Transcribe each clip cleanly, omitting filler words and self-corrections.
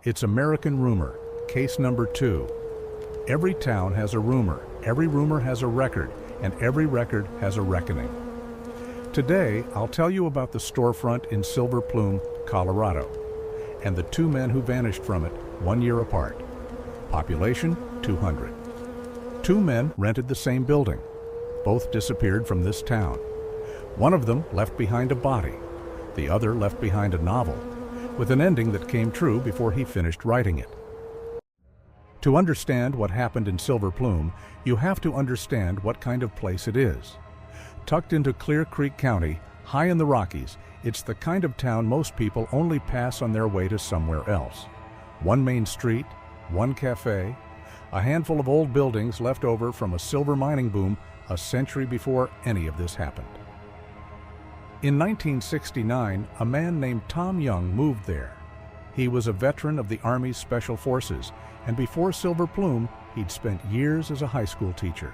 It's American Rumor, case number 2. Every town has a rumor, every rumor has a record, and every record has a reckoning. Today, I'll tell you about the storefront in Silver Plume, Colorado, and the 2 men who vanished from it 1 year apart. Population, 200. 2 men rented the same building. Both disappeared from this town. One of them left behind a body. The other left behind a novel, with an ending that came true before he finished writing it. To understand what happened in Silver Plume, you have to understand what kind of place it is. Tucked into Clear Creek County, high in the Rockies, it's the kind of town most people only pass on their way to somewhere else. 1 main street, 1 cafe, a handful of old buildings left over from a silver mining boom a century before any of this happened. In 1969, a man named Tom Young moved there. He was a veteran of the Army's Special Forces, and before Silver Plume, he'd spent years as a high school teacher.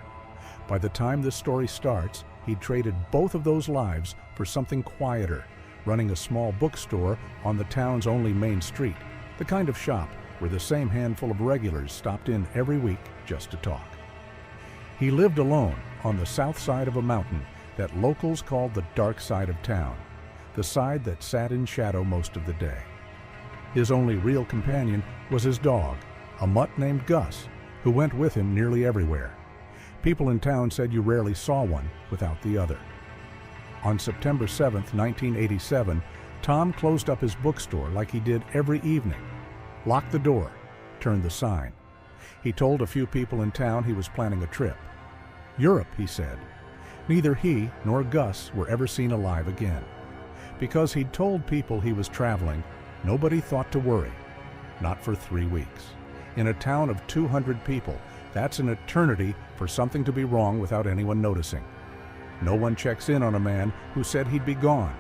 By the time this story starts, he'd traded both of those lives for something quieter, running a small bookstore on the town's only main street, the kind of shop where the same handful of regulars stopped in every week just to talk. He lived alone on the south side of a mountain that locals called the dark side of town, the side that sat in shadow most of the day. His only real companion was his dog, a mutt named Gus, who went with him nearly everywhere. People in town said you rarely saw one without the other. On September 7, 1987, Tom closed up his bookstore like he did every evening, locked the door, turned the sign. He told a few people in town he was planning a trip. Europe, he said. Neither he nor Gus were ever seen alive again. Because he'd told people he was traveling, nobody thought to worry. Not for 3 weeks. In a town of 200 people, that's an eternity for something to be wrong without anyone noticing. No one checks in on a man who said he'd be gone.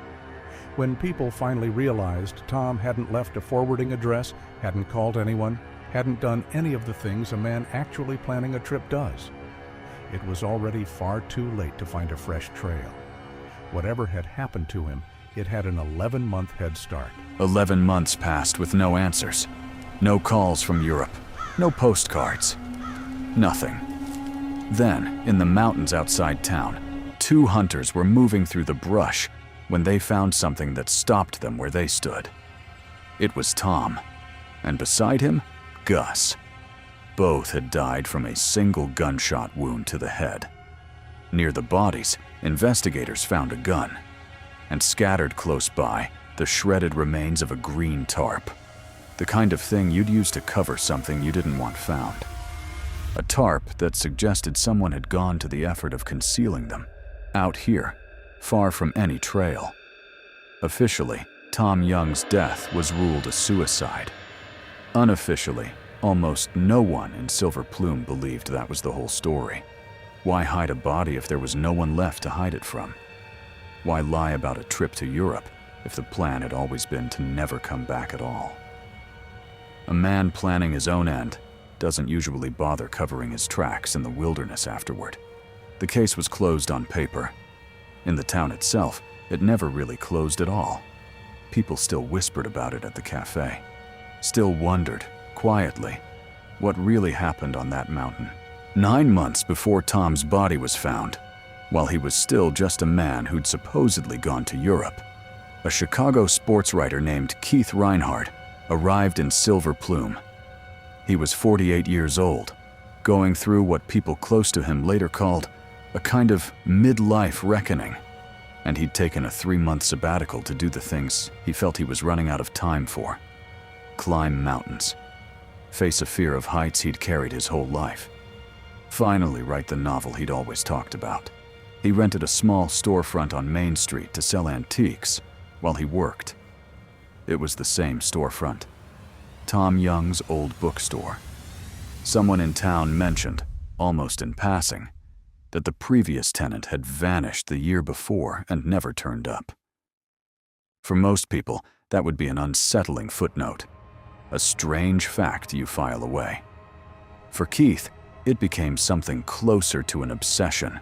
When people finally realized Tom hadn't left a forwarding address, hadn't called anyone, hadn't done any of the things a man actually planning a trip does, it was already far too late to find a fresh trail. Whatever had happened to him, it had an 11-month head start. 11 months passed with no answers. No calls from Europe. No postcards. Nothing. Then, in the mountains outside town, 2 hunters were moving through the brush when they found something that stopped them where they stood. It was Tom, and beside him, Gus. Both had died from a single gunshot wound to the head. Near the bodies, investigators found a gun, and scattered close by, the shredded remains of a green tarp, the kind of thing you'd use to cover something you didn't want found. A tarp that suggested someone had gone to the effort of concealing them, out here, far from any trail. Officially, Tom Young's death was ruled a suicide. Unofficially, almost no one in Silver Plume believed that was the whole story. Why hide a body if there was no one left to hide it from? Why lie about a trip to Europe if the plan had always been to never come back at all? A man planning his own end doesn't usually bother covering his tracks in the wilderness afterward. The case was closed on paper. In the town itself, it never really closed at all. People still whispered about it at the cafe, still wondered, quietly, what really happened on that mountain. 9 months before Tom's body was found, while he was still just a man who'd supposedly gone to Europe, a Chicago sports writer named Keith Reinhard arrived in Silver Plume. He was 48 years old, going through what people close to him later called a kind of midlife reckoning, and he'd taken a 3-month sabbatical to do the things he felt he was running out of time for. Climb mountains, face a fear of heights he'd carried his whole life, finally write the novel he'd always talked about. He rented a small storefront on Main Street to sell antiques while he worked. It was the same storefront, Tom Young's old bookstore. Someone in town mentioned, almost in passing, that the previous tenant had vanished the year before and never turned up. For most people, that would be an unsettling footnote, a strange fact you file away. For Keith, it became something closer to an obsession.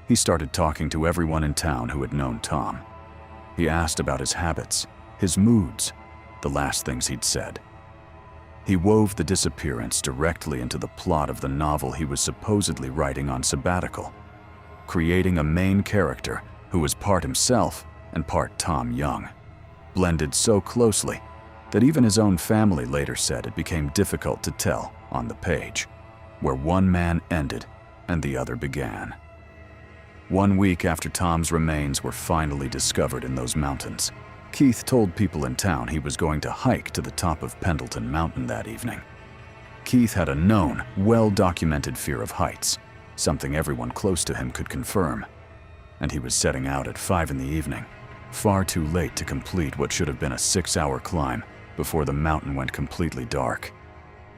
He started talking to everyone in town who had known Tom. He asked about his habits, his moods, the last things he'd said. He wove the disappearance directly into the plot of the novel he was supposedly writing on sabbatical, creating a main character who was part himself and part Tom Young, blended so closely that even his own family later said it became difficult to tell on the page, where one man ended and the other began. 1 week after Tom's remains were finally discovered in those mountains, Keith told people in town he was going to hike to the top of Pendleton Mountain that evening. Keith had a known, well-documented fear of heights, something everyone close to him could confirm, and he was setting out at 5 in the evening, far too late to complete what should have been a 6-hour climb before the mountain went completely dark.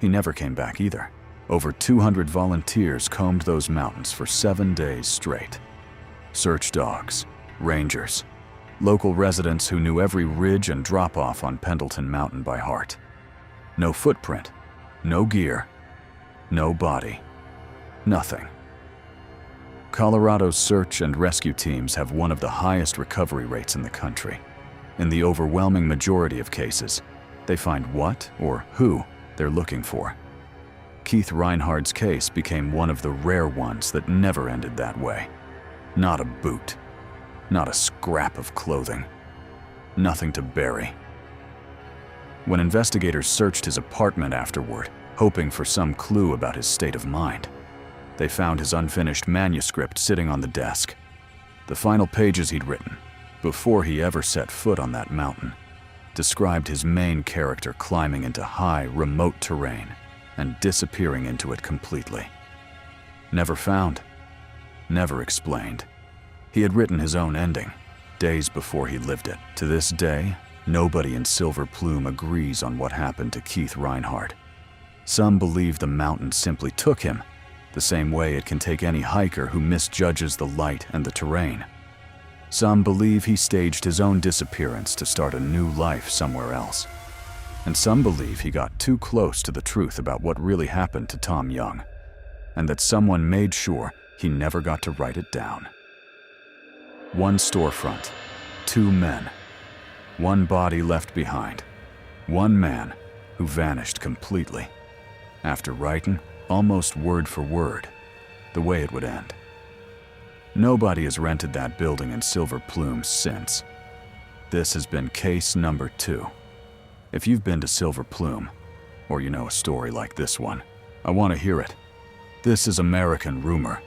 He never came back either. Over 200 volunteers combed those mountains for 7 days straight. Search dogs, rangers, local residents who knew every ridge and drop-off on Pendleton Mountain by heart. No footprint, no gear, no body, nothing. Colorado's search and rescue teams have one of the highest recovery rates in the country. In the overwhelming majority of cases, they find what or who they're looking for. Keith Reinhard's case became one of the rare ones that never ended that way. Not a boot, not a scrap of clothing, nothing to bury. When investigators searched his apartment afterward, hoping for some clue about his state of mind, they found his unfinished manuscript sitting on the desk. The final pages he'd written, before he ever set foot on that mountain, described his main character climbing into high, remote terrain and disappearing into it completely. Never found, never explained. He had written his own ending, days before he lived it. To this day, nobody in Silver Plume agrees on what happened to Keith Reinhard. Some believe the mountain simply took him, the same way it can take any hiker who misjudges the light and the terrain. Some believe he staged his own disappearance to start a new life somewhere else. And some believe he got too close to the truth about what really happened to Tom Young, and that someone made sure he never got to write it down. 1 storefront, 2 men, 1 body left behind, 1 man who vanished completely, after writing, almost word for word, the way it would end. Nobody has rented that building in Silver Plume since. This has been case number 2. If you've been to Silver Plume, or you know a story like this one, I want to hear it. This is American Rumor.